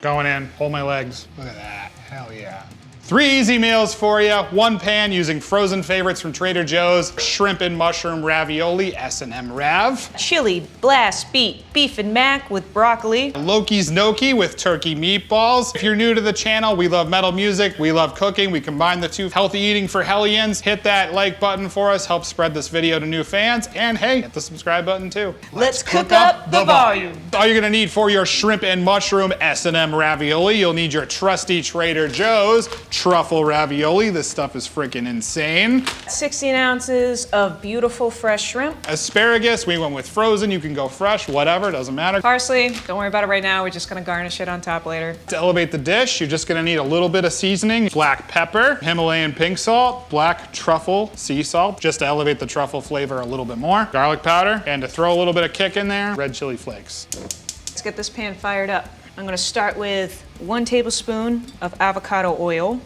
Going in, hold my legs. Look at that, hell yeah. 3 easy meals for you. 1 pan using frozen favorites from Trader Joe's. Shrimp and mushroom ravioli, S&M Rav. Chili, blast, beef and mac with broccoli. Loki's Gnocchi with turkey meatballs. If you're new to the channel, we love metal music, we love cooking. We combine the two. Healthy eating for hellions. Hit that like button for us, help spread this video to new fans. And hey, hit the subscribe button too. Let's cook up the volume. All you're gonna need for your shrimp and mushroom S&M ravioli, you'll need your trusty Trader Joe's Truffle ravioli. This stuff is freaking insane. 16 ounces of beautiful fresh shrimp. Asparagus, we went with frozen. You can go fresh, whatever, doesn't matter. Parsley, don't worry about it right now. We're just gonna garnish it on top later. To elevate the dish, you're just gonna need a little bit of seasoning. Black pepper, Himalayan pink salt, black truffle sea salt, just to elevate the truffle flavor a little bit more. Garlic powder, and to throw a little bit of kick in there, red chili flakes. Let's get this pan fired up. I'm gonna start with 1 tablespoon of avocado oil.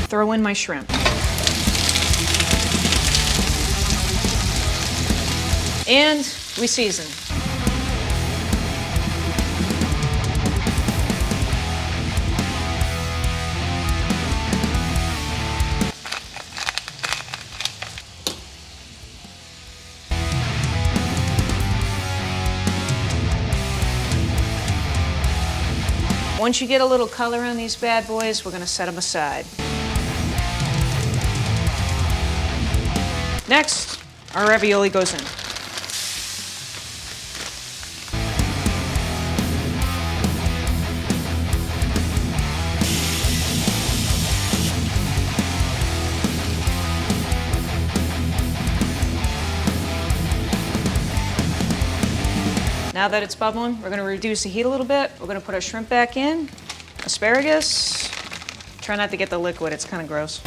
Throw in my shrimp. And we season. Once you get a little color on these bad boys, we're gonna set them aside. Next, our ravioli goes in. Now that it's bubbling, we're gonna reduce the heat a little bit. We're gonna put our shrimp back in, asparagus. Try not to get the liquid, it's kind of gross.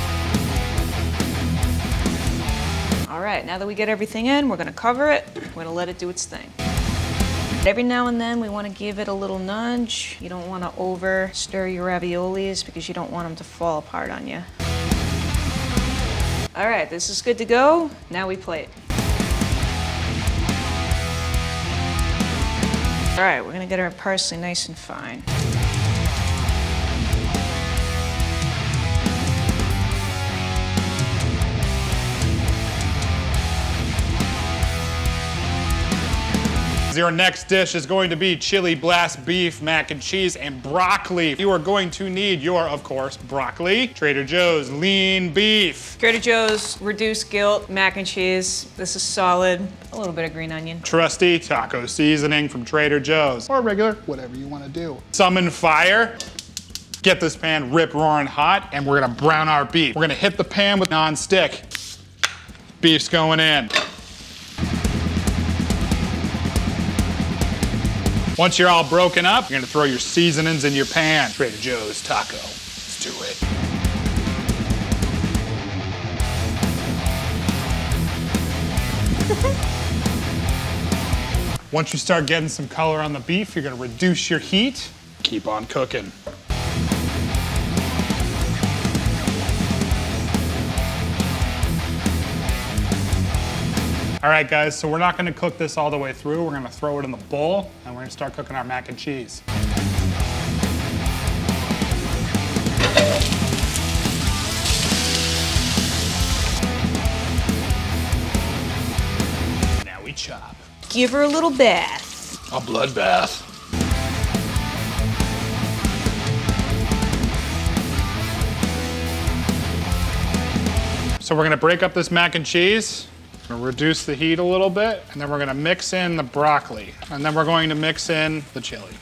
All right, now that we get everything in, we're gonna cover it. We're gonna let it do its thing. Every now and then, we wanna give it a little nudge. You don't wanna over stir your raviolis because you don't want them to fall apart on you. All right, this is good to go. Now we plate. All right, we're gonna get our parsley nice and fine. Your next dish is going to be chili blast beef, mac and cheese, and broccoli. You are going to need your, of course, broccoli. Trader Joe's lean beef. Trader Joe's reduced guilt mac and cheese. This is solid. A little bit of green onion. Trusty taco seasoning from Trader Joe's. Or regular, whatever you want to do. Summon fire. Get this pan rip roaring hot, and we're gonna brown our beef. We're gonna hit the pan with non-stick. Beef's going in. Once you're all broken up, you're gonna throw your seasonings in your pan. Trader Joe's taco. Let's do it. Once you start getting some color on the beef, you're gonna reduce your heat. Keep on cooking. All right, guys, so we're not gonna cook this all the way through. We're gonna throw it in the bowl, and we're gonna start cooking our mac and cheese. Now we chop. Give her a little bath. A bloodbath. So we're gonna break up this mac and cheese. We're gonna reduce the heat a little bit, and then we're gonna mix in the broccoli, and then we're going to mix in the chili.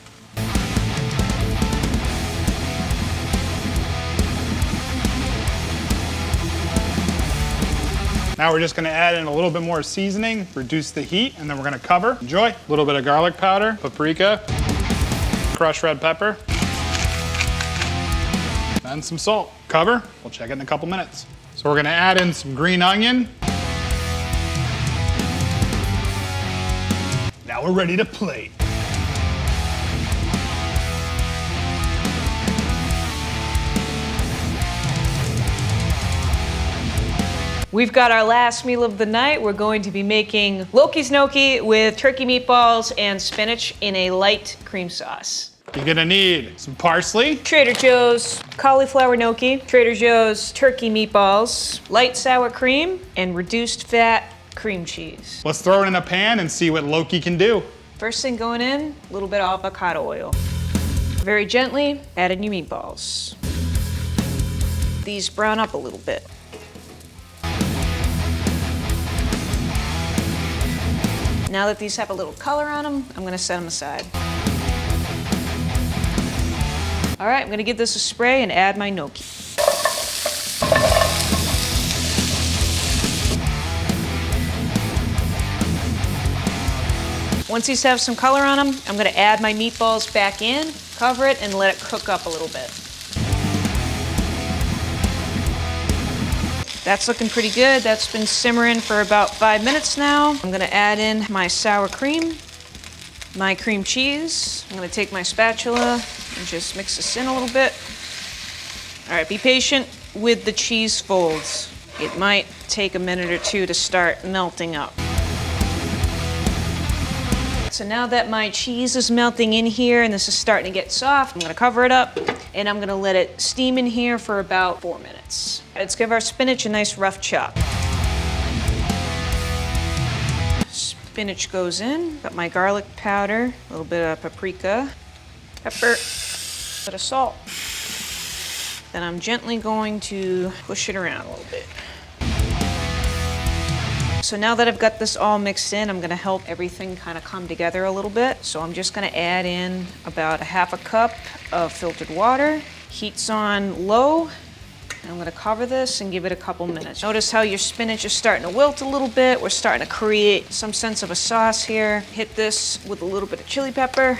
Now we're just gonna add in a little bit more seasoning, reduce the heat, and then we're gonna cover. Enjoy. A little bit of garlic powder, paprika, crushed red pepper, and some salt. Cover. We'll check it in a couple minutes. So we're gonna add in some green onion. Now we're ready to plate. We've got our last meal of the night. We're going to be making Loki's Gnocchi with turkey meatballs and spinach in a light cream sauce. You're gonna need some parsley, Trader Joe's cauliflower gnocchi, Trader Joe's turkey meatballs, light sour cream, and reduced fat cream cheese. let's throw it in a pan and see what Loki can do. First thing going in, a little bit of avocado oil. Very gently, add in your meatballs. These brown up a little bit. Now that these have a little color on them, I'm gonna set them aside. All right, I'm gonna give this a spray and add my gnocchi. Once these have some color on them, I'm gonna add my meatballs back in, cover it, and let it cook up a little bit. That's looking pretty good. That's been simmering for about 5 minutes now. I'm gonna add in my sour cream, my cream cheese. I'm gonna take my spatula and just mix this in a little bit. All right, be patient with the cheese folds. It might take a minute or two to start melting up. So now that my cheese is melting in here and this is starting to get soft, I'm gonna cover it up and I'm gonna let it steam in here for about 4 minutes. Let's give our spinach a nice rough chop. Spinach goes in, got my garlic powder, a little bit of paprika, pepper, a bit of salt. Then I'm gently going to push it around a little bit. So now that I've got this all mixed in, I'm gonna help everything kind of come together a little bit. So I'm just gonna add in about a half a cup of filtered water. Heat's on low. I'm gonna cover this and give it a couple minutes. Notice how your spinach is starting to wilt a little bit. We're starting to create some sense of a sauce here. Hit this with a little bit of chili pepper.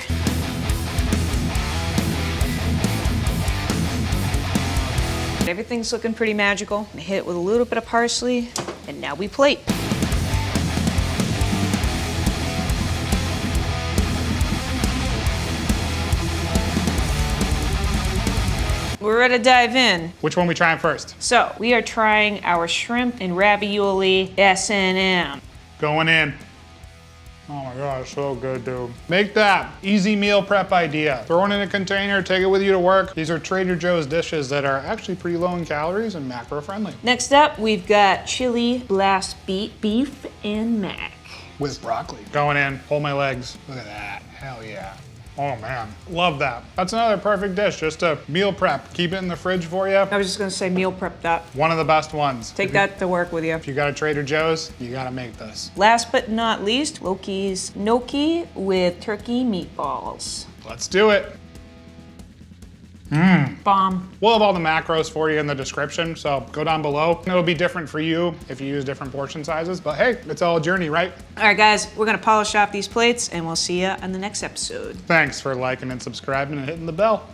Everything's looking pretty magical. Hit it with a little bit of parsley, and now we plate. We're ready to dive in. Which one we trying first? So, we are trying our shrimp and ravioli S&M. Going in. Oh my gosh, so good, dude. Make that easy meal prep idea. Throw it in a container, take it with you to work. These are Trader Joe's dishes that are actually pretty low in calories and macro friendly. Next up, we've got chili blast beef and mac. With broccoli. Going in, hold my legs. Look at that, hell yeah. Oh man, love that. That's another perfect dish, just a meal prep. Keep it in the fridge for you. I was just gonna say meal prep that. One of the best ones. Take that to work with you. If you got a Trader Joe's, you gotta make this. Last but not least, Loki's gnocchi with turkey meatballs. Let's do it. Bomb. We'll have all the macros for you in the description, so go down below. It'll be different for you if you use different portion sizes, but hey, it's all a journey, right? All right, guys, we're gonna polish off these plates and we'll see you on the next episode. Thanks for liking and subscribing and hitting the bell.